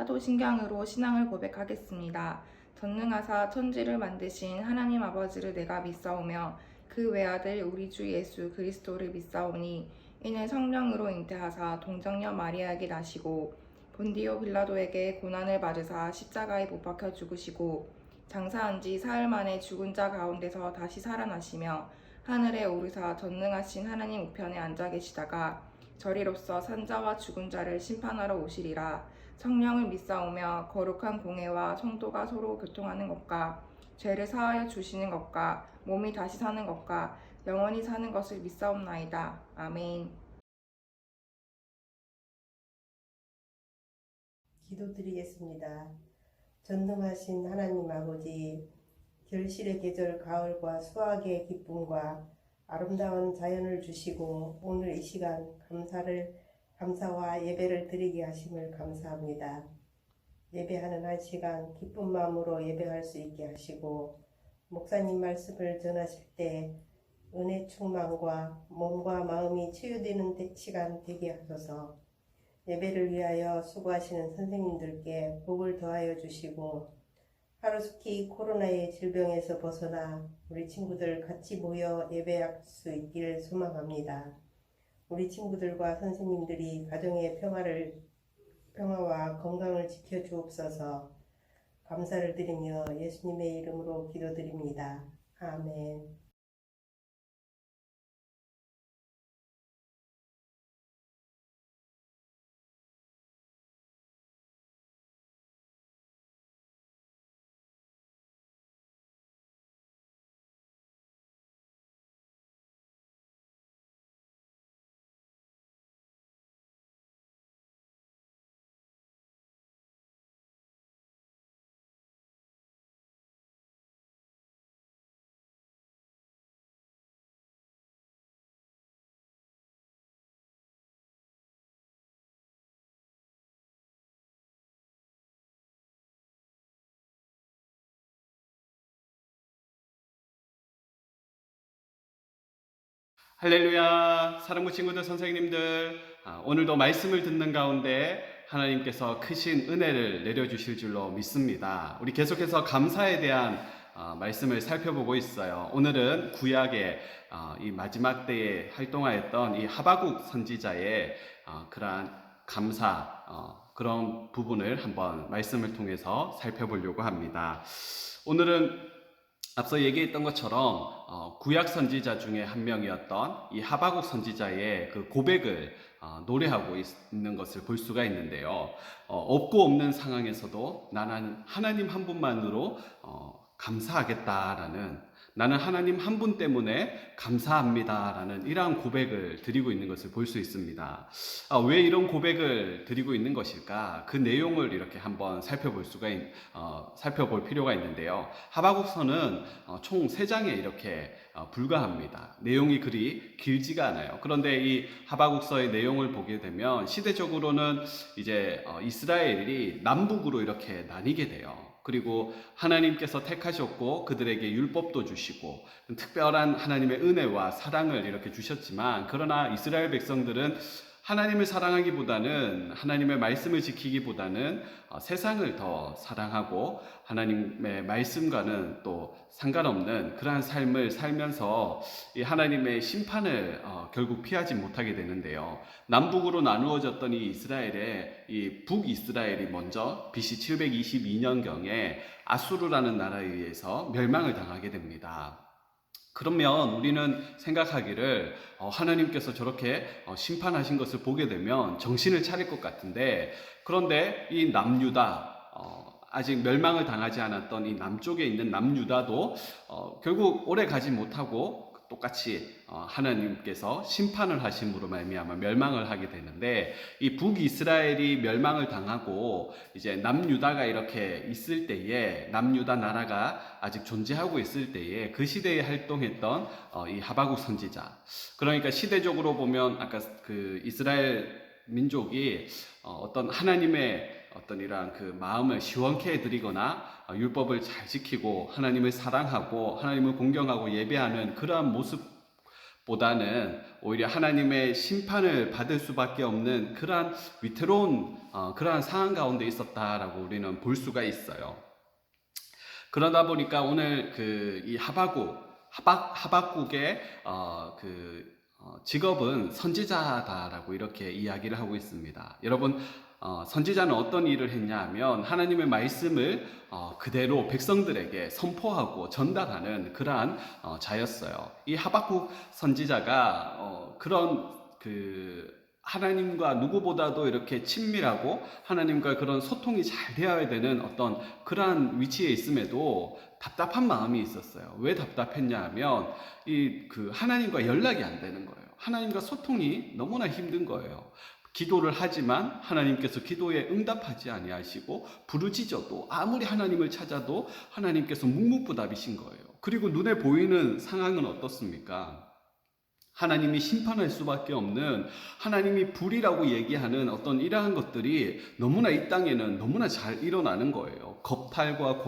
사도신경으로 신앙을 고백하겠습니다. 전능하사 천지를 만드신 하나님 아버지를 내가 믿사오며 그 외아들 우리 주 예수 그리스도를 믿사오니 이는 성령으로 잉태하사 동정녀 마리아에게 나시고 본디오 빌라도에게 고난을 받으사 십자가에 못 박혀 죽으시고 장사한 지 사흘 만에 죽은 자 가운데서 다시 살아나시며 하늘에 오르사 전능하신 하나님 우편에 앉아 계시다가 저리로서 산자와 죽은 자를 심판하러 오시리라. 성령을 믿사오며 거룩한 공회와 성도가 서로 교통하는 것과 죄를 사하여 주시는 것과 몸이 다시 사는 것과 영원히 사는 것을 믿사옵나이다. 아멘. 기도드리겠습니다. 전능하신 하나님 아버지, 결실의 계절 가을과 수확의 기쁨과 아름다운 자연을 주시고 오늘 이 시간 감사와 예배를 드리게 하심을 감사합니다. 예배하는 한 시간 기쁜 마음으로 예배할 수 있게 하시고 목사님 말씀을 전하실 때 은혜 충만과 몸과 마음이 치유되는 시간 되게 하소서. 예배를 위하여 수고하시는 선생님들께 복을 더하여 주시고 하루속히 코로나의 질병에서 벗어나 우리 친구들 같이 모여 예배할 수 있기를 소망합니다. 우리 친구들과 선생님들이 가정의 평화와 건강을 지켜주옵소서. 감사를 드리며 예수님의 이름으로 기도드립니다. 아멘. 할렐루야. 사랑부 친구들, 선생님들, 오늘도 말씀을 듣는 가운데 하나님께서 크신 은혜를 내려주실 줄로 믿습니다. 우리 계속해서 감사에 대한 말씀을 살펴보고 있어요. 오늘은 구약의 이 마지막 때에 활동하였던 이 하바국 선지자의 그러한 감사, 그런 부분을 한번 말씀을 통해서 살펴보려고 합니다. 오늘은 앞서 얘기했던 것처럼 구약 선지자 중에 한 명이었던 이 하바국 선지자의 그 고백을 노래하고 있는 것을 볼 수가 있는데요. 없고 없는 상황에서도 나는 하나님 한 분만으로 감사하겠다라는, 나는 하나님 한 분 때문에 감사합니다라는 이러한 고백을 드리고 있는 것을 볼 수 있습니다. 왜 이런 고백을 드리고 있는 것일까? 그 내용을 이렇게 한번 살펴볼 필요가 있는데요. 하바국서는 총 3장에 이렇게 불과합니다. 내용이 그리 길지가 않아요. 그런데 이 하바국서의 내용을 보게 되면 시대적으로는 이제 이스라엘이 남북으로 이렇게 나뉘게 돼요. 그리고 하나님께서 택하셨고 그들에게 율법도 주시고 특별한 하나님의 은혜와 사랑을 이렇게 주셨지만, 그러나 이스라엘 백성들은 하나님을 사랑하기보다는, 하나님의 말씀을 지키기보다는 세상을 더 사랑하고 하나님의 말씀과는 또 상관없는 그러한 삶을 살면서 이 하나님의 심판을 결국 피하지 못하게 되는데요. 남북으로 나누어졌던 이 이스라엘의 이 북이스라엘이 먼저 BC 722년경에 아수르라는 나라에 의해서 멸망을 당하게 됩니다. 그러면 우리는 생각하기를 하나님께서 저렇게 심판하신 것을 보게 되면 정신을 차릴 것 같은데, 그런데 이 남유다, 아직 멸망을 당하지 않았던 이 남쪽에 있는 남유다도 결국 오래 가지 못하고 똑같이 하나님께서 심판을 하심으로 말미암아 멸망을 하게 되는데, 이 북이스라엘이 멸망을 당하고 이제 남유다가 이렇게 있을 때에, 남유다 나라가 아직 존재하고 있을 때에 그 시대에 활동했던 이 하바국 선지자, 그러니까 시대적으로 보면 아까 그 이스라엘 민족이 어떤 하나님의 어떤 이러한 그 마음을 시원케 해드리거나 율법을 잘 지키고 하나님을 사랑하고 하나님을 공경하고 예배하는 그러한 보다는 오히려 하나님의 심판을 받을 수밖에 없는 그러한 위태로운 그러한 상황 가운데 있었다라고 우리는 볼 수가 있어요. 그러다 보니까 오늘 이 하박국의 직업은 선지자다라고 이렇게 이야기를 하고 있습니다. 여러분, 선지자는 어떤 일을 했냐 하면 하나님의 말씀을 그대로 백성들에게 선포하고 전달하는 그러한 자였어요. 이 하박국 선지자가 그런 하나님과 누구보다도 이렇게 친밀하고 하나님과 그런 소통이 잘 되어야 되는 어떤 그러한 위치에 있음에도 답답한 마음이 있었어요. 왜 답답했냐 하면 하나님과 연락이 안 되는 거예요. 하나님과 소통이 너무나 힘든 거예요. 기도를 하지만 하나님께서 기도에 응답하지 아니하시고 부르짖어도 아무리 하나님을 찾아도 하나님께서 묵묵부답이신 거예요. 그리고 눈에 보이는 상황은 어떻습니까? 하나님이 심판할 수밖에 없는, 하나님이 불이라고 얘기하는 어떤 이러한 것들이 너무나 이 땅에는 너무나 잘 일어나는 거예요. 겁탈과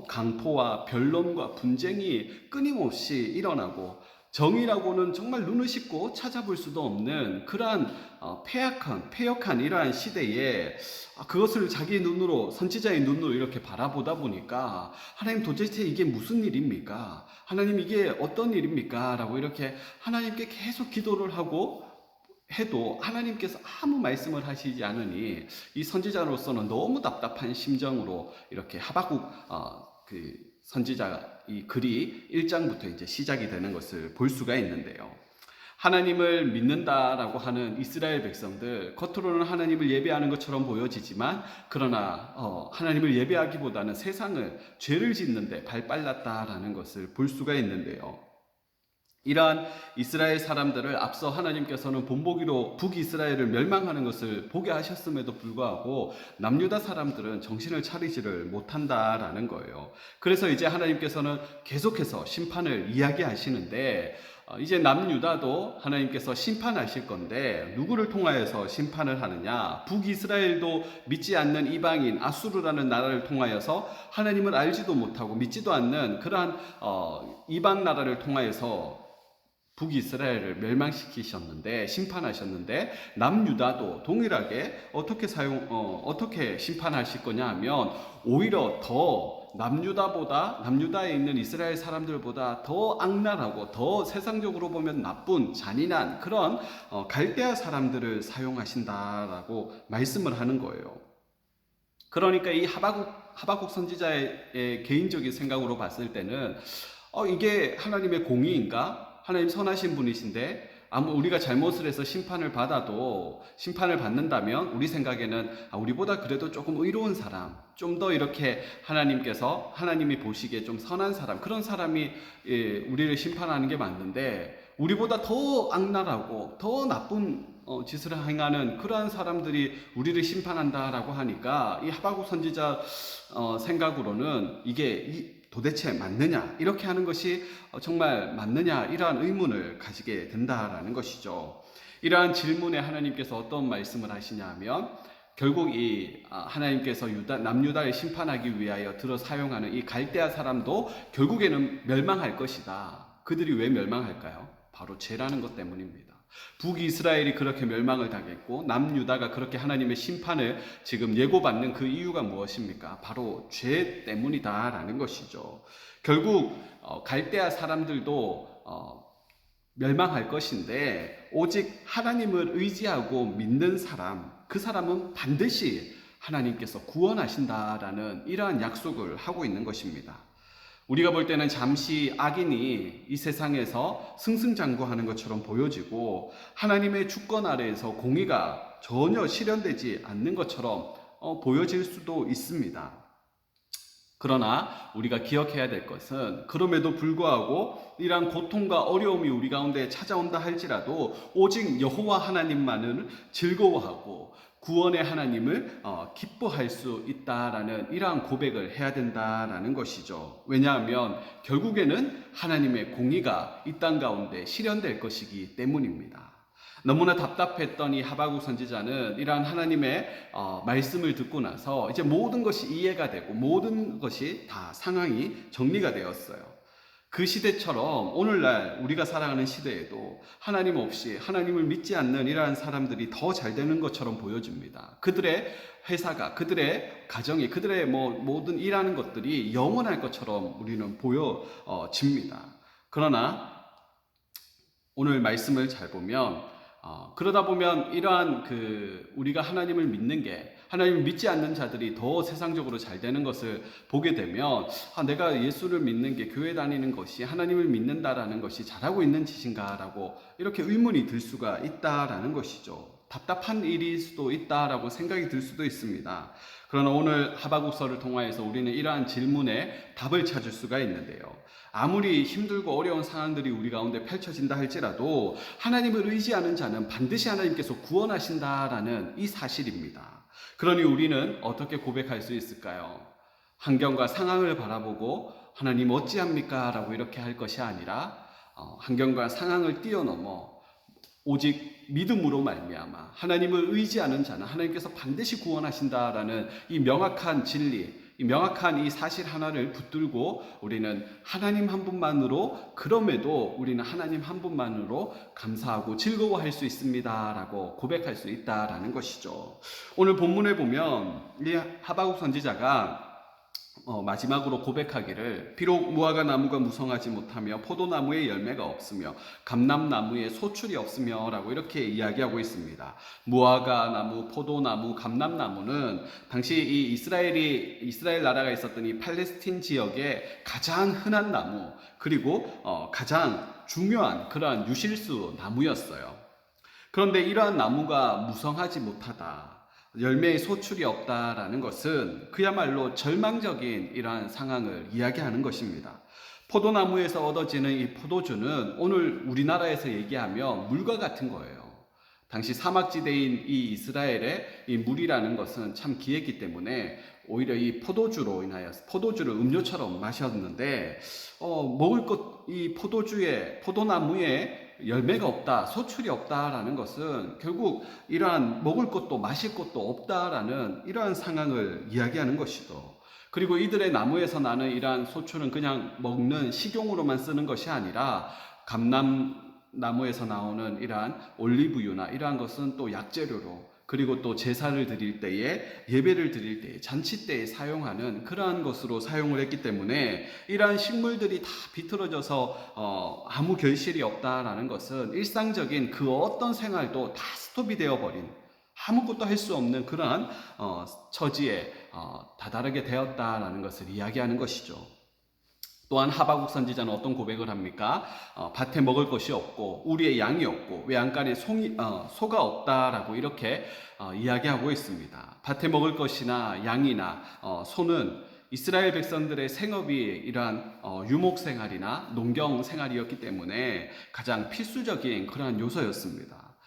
강포와 변론과 분쟁이 끊임없이 일어나고, 정의라고는 정말 눈을 씻고 찾아볼 수도 없는 그러한 패역한 이러한 시대에 그것을 자기 눈으로, 선지자의 눈으로 이렇게 바라보다 보니까 하나님 도대체 이게 무슨 일입니까? 하나님 이게 어떤 일입니까? 라고 이렇게 하나님께 계속 기도를 하고 해도 하나님께서 아무 말씀을 하시지 않으니 이 선지자로서는 너무 답답한 심정으로 이렇게 하박국 선지자 이 글이 1장부터 이제 시작이 되는 것을 볼 수가 있는데요. 하나님을 믿는다라고 하는 이스라엘 백성들, 겉으로는 하나님을 예배하는 것처럼 보여지지만 그러나 하나님을 예배하기보다는 세상을, 죄를 짓는데 발빨랐다라는 것을 볼 수가 있는데요. 이러한 이스라엘 사람들을 앞서 하나님께서는 본보기로 북이스라엘을 멸망하는 것을 보게 하셨음에도 불구하고 남유다 사람들은 정신을 차리지를 못한다라는 거예요. 그래서 이제 하나님께서는 계속해서 심판을 이야기하시는데 이제 남유다도 하나님께서 심판하실 건데 누구를 통하여서 심판을 하느냐? 북이스라엘도 믿지 않는 이방인 아수르라는 나라를 통하여서 하나님을 알지도 못하고 믿지도 않는 그러한 이방 나라를 통하여서 북이스라엘을 멸망시키셨는데, 심판하셨는데 남유다도 동일하게 어떻게 심판하실 거냐 하면 오히려 더 남유다에 있는 이스라엘 사람들보다 더 악랄하고 더 세상적으로 보면 나쁜 잔인한 그런 갈대아 사람들을 사용하신다라고 말씀을 하는 거예요. 그러니까 이 하박국 선지자의 개인적인 생각으로 봤을 때는 이게 하나님의 공의인가? 하나님 선하신 분이신데 우리가 잘못을 해서 심판을 받는다면 우리 생각에는 우리보다 그래도 조금 의로운 사람, 좀 더 이렇게 하나님이 보시기에 좀 선한 사람, 그런 사람이 우리를 심판하는 게 맞는데 우리보다 더 악랄하고 더 나쁜 짓을 행하는 그러한 사람들이 우리를 심판한다라고 하니까 이 하박국 선지자 생각으로는 이게 도대체 맞느냐, 이렇게 하는 것이 정말 맞느냐, 이러한 의문을 가지게 된다라는 것이죠. 이러한 질문에 하나님께서 어떤 말씀을 하시냐면 결국 이 하나님께서 남유다를 심판하기 위하여 들어 사용하는 이 갈대아 사람도 결국에는 멸망할 것이다. 그들이 왜 멸망할까요? 바로 죄라는 것 때문입니다. 북이스라엘이 그렇게 멸망을 당했고 남유다가 그렇게 하나님의 심판을 지금 예고받는 그 이유가 무엇입니까? 바로 죄 때문이다라는 것이죠. 결국 갈대아 사람들도 멸망할 것인데 오직 하나님을 의지하고 믿는 사람, 그 사람은 반드시 하나님께서 구원하신다라는 이러한 약속을 하고 있는 것입니다. 우리가 볼 때는 잠시 악인이 이 세상에서 승승장구하는 것처럼 보여지고 하나님의 주권 아래에서 공의가 전혀 실현되지 않는 것처럼 보여질 수도 있습니다. 그러나 우리가 기억해야 될 것은 그럼에도 불구하고 이러한 고통과 어려움이 우리 가운데 찾아온다 할지라도 오직 여호와 하나님만을 즐거워하고 구원의 하나님을 기뻐할 수 있다라는 이러한 고백을 해야 된다라는 것이죠. 왜냐하면 결국에는 하나님의 공의가 이 땅 가운데 실현될 것이기 때문입니다. 너무나 답답했던 이 하박국 선지자는 이러한 하나님의 말씀을 듣고 나서 이제 모든 것이 이해가 되고 모든 것이 다 상황이 정리가 되었어요. 그 시대처럼 오늘날 우리가 살아가는 시대에도 하나님 없이 하나님을 믿지 않는 이러한 사람들이 더 잘 되는 것처럼 보여집니다. 그들의 회사가, 그들의 가정이, 그들의 모든 일하는 것들이 영원할 것처럼 우리는 보여집니다. 그러나 오늘 말씀을 잘 보면 그러다 보면 이러한 우리가 하나님을 믿는 게, 하나님을 믿지 않는 자들이 더 세상적으로 잘 되는 것을 보게 되면 내가 예수를 믿는 게, 교회 다니는 것이 하나님을 믿는다라는 것이 잘하고 있는 짓인가라고 이렇게 의문이 들 수가 있다라는 것이죠. 답답한 일일 수도 있다라고 생각이 들 수도 있습니다. 그러나 오늘 하박국서를 통하여서 우리는 이러한 질문에 답을 찾을 수가 있는데요. 아무리 힘들고 어려운 상황들이 우리 가운데 펼쳐진다 할지라도 하나님을 의지하는 자는 반드시 하나님께서 구원하신다라는 이 사실입니다. 그러니 우리는 어떻게 고백할 수 있을까요? 환경과 상황을 바라보고 하나님 어찌합니까? 라고 이렇게 할 것이 아니라 환경과 상황을 뛰어넘어 오직 믿음으로 말미암아 하나님을 의지하는 자는 하나님께서 반드시 구원하신다라는 이 명확한 진리, 이 명확한 이 사실 하나를 붙들고 우리는 하나님 한 분만으로, 그럼에도 우리는 하나님 한 분만으로 감사하고 즐거워할 수 있습니다라고 고백할 수 있다라는 것이죠. 오늘 본문에 보면 이 하박국 선지자가 마지막으로 고백하기를, 비록 무화과 나무가 무성하지 못하며 포도나무에 열매가 없으며 감람나무에 소출이 없으며 라고 이렇게 이야기하고 있습니다. 무화과 나무, 포도나무, 감람나무는 당시 이 이스라엘 나라가 있었던 이 팔레스틴 지역의 가장 흔한 나무, 그리고 가장 중요한 그러한 유실수 나무였어요. 그런데 이러한 나무가 무성하지 못하다, 열매의 소출이 없다라는 것은 그야말로 절망적인 이러한 상황을 이야기하는 것입니다. 포도나무에서 얻어지는 이 포도주는 오늘 우리나라에서 얘기하면 물과 같은 거예요. 당시 사막지대인 이 이스라엘의 이 물이라는 것은 참 귀했기 때문에 오히려 이 포도주로 인하여 포도주를 음료처럼 마셨는데 먹을 것, 이 포도나무에 열매가 없다, 소출이 없다라는 것은 결국 이러한 먹을 것도 마실 것도 없다라는 이러한 상황을 이야기하는 것이죠. 그리고 이들의 나무에서 나는 이러한 소출은 그냥 먹는 식용으로만 쓰는 것이 아니라 감람나무에서 나오는 이러한 올리브유나 이러한 것은 또 약재료로, 그리고 또 제사를 드릴 때에, 예배를 드릴 때에, 잔치 때에 사용하는 그러한 것으로 사용을 했기 때문에 이러한 식물들이 다 비틀어져서 아무 결실이 없다라는 것은 일상적인 그 어떤 생활도 다 스톱이 되어버린, 아무것도 할 수 없는 그러한 처지에 다다르게 되었다라는 것을 이야기하는 것이죠. 또한 하박국 선지자는 어떤 고백을 합니까? 밭에 먹을 것이 없고 우리의 양이 없고 외양간에 소가 없다라고 이렇게 이야기하고 있습니다. 밭에 먹을 것이나 양이나 소는 이스라엘 백성들의 생업이 이러한 유목 생활이나 농경 생활이었기 때문에 가장 필수적인 그러한 요소였습니다.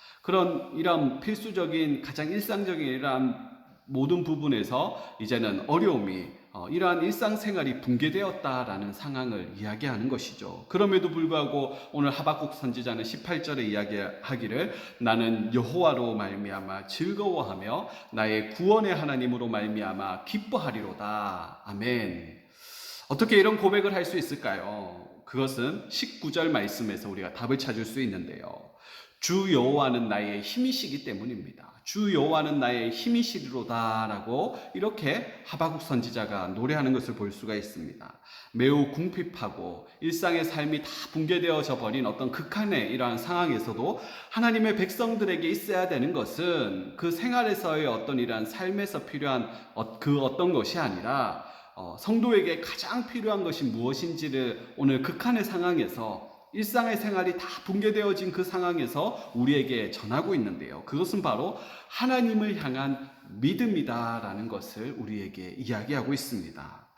이런 필수적인 가장 일상적인 이러한 모든 부분에서 이제는 어려움이, 이러한 일상생활이 붕괴되었다라는 상황을 이야기하는 것이죠. 그럼에도 불구하고 오늘 하박국 선지자는 18절에 이야기하기를, 나는 여호와로 말미암아 즐거워하며 나의 구원의 하나님으로 말미암아 기뻐하리로다. 아멘. 어떻게 이런 고백을 할 수 있을까요? 그것은 19절 말씀에서 우리가 답을 찾을 수 있는데요. 주 여호와는 나의 힘이시기 때문입니다. 주 여호와는 나의 힘이시리로다 라고 이렇게 하박국 선지자가 노래하는 것을 볼 수가 있습니다. 매우 궁핍하고 일상의 삶이 다 붕괴되어져 버린 어떤 극한의 이러한 상황에서도 하나님의 백성들에게 있어야 되는 것은 그 생활에서의 어떤 이러한 삶에서 필요한 그 어떤 것이 아니라 성도에게 가장 필요한 것이 무엇인지를 오늘 극한의 상황에서, 일상의 생활이 다 붕괴되어진 그 상황에서 우리에게 전하고 있는데요. 그것은 바로 하나님을 향한 믿음이다라는 것을 우리에게 이야기하고 있습니다.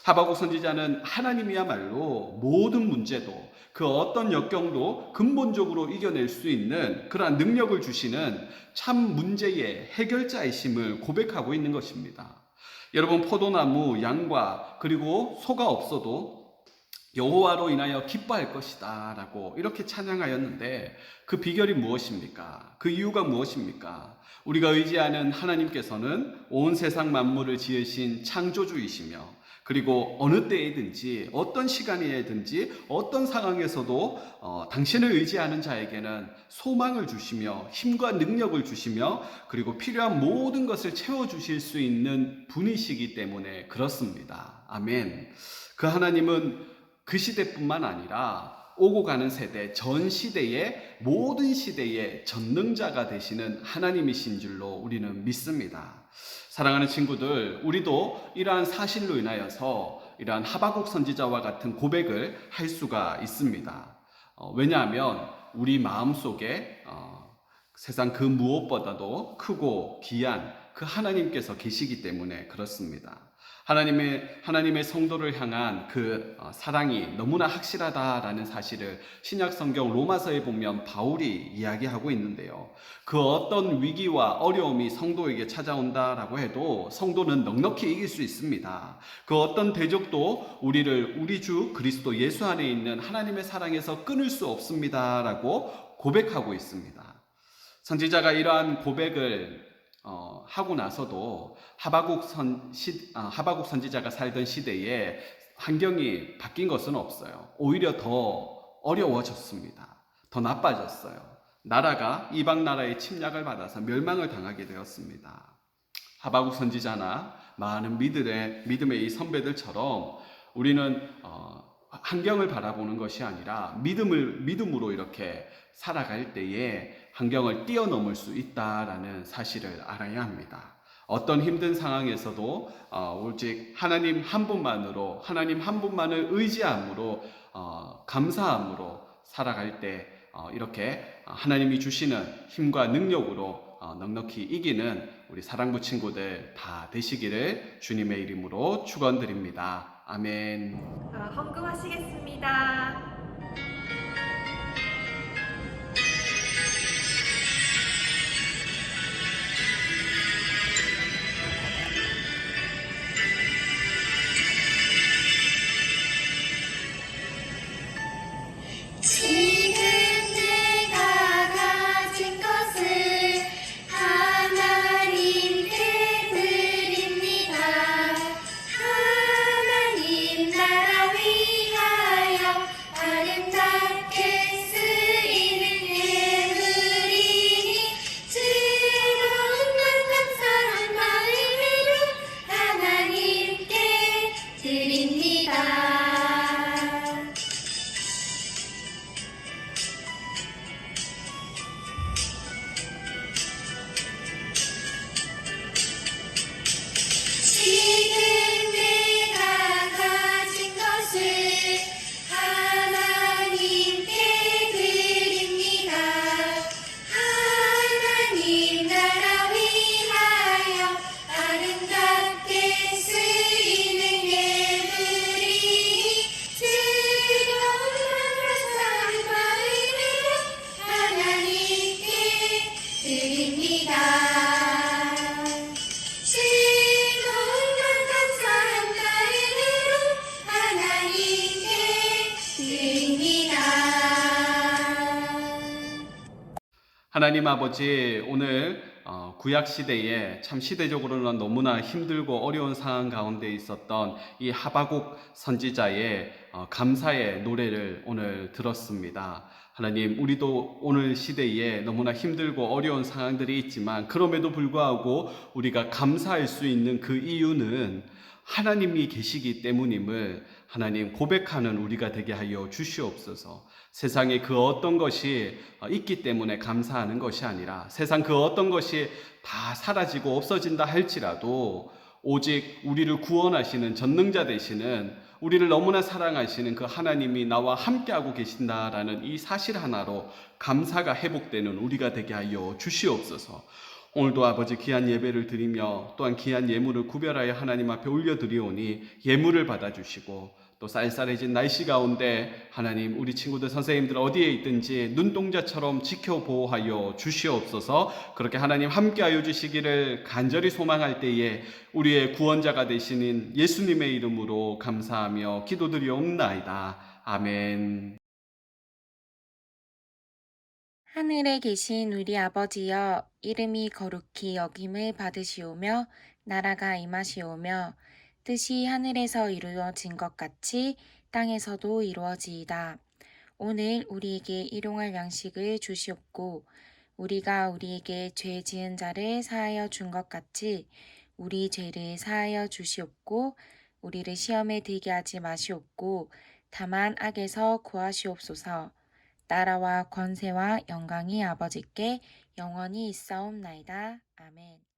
하박국 선지자는 하나님이야말로 모든 문제도, 그 어떤 역경도 근본적으로 이겨낼 수 있는 그러한 능력을 주시는 참 문제의 해결자이심을 고백하고 있는 것입니다. 여러분, 포도나무, 양과 그리고 소가 없어도 여호와로 인하여 기뻐할 것이다 라고 이렇게 찬양하였는데, 그 비결이 무엇입니까? 그 이유가 무엇입니까? 우리가 의지하는 하나님께서는 온 세상 만물을 지으신 창조주이시며 그리고 어느 때이든지 어떤 시간이든지 어떤 상황에서도 당신을 의지하는 자에게는 소망을 주시며 힘과 능력을 주시며 그리고 필요한 모든 것을 채워주실 수 있는 분이시기 때문에 그렇습니다. 아멘. 그 하나님은 그 시대뿐만 아니라 오고 가는 세대, 전 시대의 모든 시대의 전능자가 되시는 하나님이신 줄로 우리는 믿습니다. 사랑하는 친구들, 우리도 이러한 사실로 인하여서 이러한 하박국 선지자와 같은 고백을 할 수가 있습니다. 왜냐하면 우리 마음속에 세상 그 무엇보다도 크고 귀한 그 하나님께서 계시기 때문에 그렇습니다. 하나님의 성도를 향한 그 사랑이 너무나 확실하다라는 사실을 신약 성경 로마서에 보면 바울이 이야기하고 있는데요. 그 어떤 위기와 어려움이 성도에게 찾아온다라고 해도 성도는 넉넉히 이길 수 있습니다. 그 어떤 대적도 우리를 우리 주 그리스도 예수 안에 있는 하나님의 사랑에서 끊을 수 없습니다라고 고백하고 있습니다. 선지자가 이러한 고백을 하고 나서도 하박국 선지자가 살던 시대에 환경이 바뀐 것은 없어요. 오히려 더 어려워졌습니다. 더 나빠졌어요. 나라가 이방 나라의 침략을 받아서 멸망을 당하게 되었습니다. 하박국 선지자나 많은 믿음의 이 선배들처럼 우리는 환경을 바라보는 것이 아니라 믿음으로 이렇게 살아갈 때에 환경을 뛰어넘을 수 있다라는 사실을 알아야 합니다. 어떤 힘든 상황에서도 오직 하나님 한 분만을 의지함으로 감사함으로 살아갈 때 이렇게 하나님이 주시는 힘과 능력으로 넉넉히 이기는 우리 사랑부 친구들 다 되시기를 주님의 이름으로 축원드립니다. 아멘. 헌금하시겠습니다. 지금 내가 가진 것을 하나님께 드립니다. 하나님 나라 위하여 아름답게 쓰이는 예물이니 즐거운 감사한 마음으로 하나님께 드립니다. 지금 내가 가진 것을 하나님께 드립니다. 하나님 나라 위하여 아름답게 쓰이는 예물이니 즐거운 감사한 마음으로 하나님께 드립니다. 즐거운 감사한 마음으로 하나님께 드립니다. 하나님 아버지, 오늘 구약 시대에 참 시대적으로는 너무나 힘들고 어려운 상황 가운데 있었던 이 하박국 선지자의 감사의 노래를 오늘 들었습니다. 하나님, 우리도 오늘 시대에 너무나 힘들고 어려운 상황들이 있지만 그럼에도 불구하고 우리가 감사할 수 있는 그 이유는 하나님이 계시기 때문임을 하나님 고백하는 우리가 되게 하여 주시옵소서. 세상에 그 어떤 것이 있기 때문에 감사하는 것이 아니라 세상 그 어떤 것이 다 사라지고 없어진다 할지라도 오직 우리를 구원하시는 전능자 되시는 우리를 너무나 사랑하시는 그 하나님이 나와 함께하고 계신다라는 이 사실 하나로 감사가 회복되는 우리가 되게 하여 주시옵소서. 오늘도 아버지 귀한 예배를 드리며 또한 귀한 예물을 구별하여 하나님 앞에 올려드리오니 예물을 받아주시고 또 쌀쌀해진 날씨 가운데 하나님 우리 친구들 선생님들 어디에 있든지 눈동자처럼 지켜보호하여 주시옵소서. 그렇게 하나님 함께하여 주시기를 간절히 소망할 때에 우리의 구원자가 되시는 예수님의 이름으로 감사하며 기도드리옵나이다. 아멘. 하늘에 계신 우리 아버지여, 이름이 거룩히 여김을 받으시오며 나라가 임하시오며 뜻이 하늘에서 이루어진 것 같이 땅에서도 이루어지이다. 오늘 우리에게 일용할 양식을 주시옵고 우리가 우리에게 죄 지은 자를 사하여 준 것 같이 우리 죄를 사하여 주시옵고 우리를 시험에 들게 하지 마시옵고 다만 악에서 구하시옵소서. 나라와 권세와 영광이 아버지께 영원히 있사옵나이다. 아멘.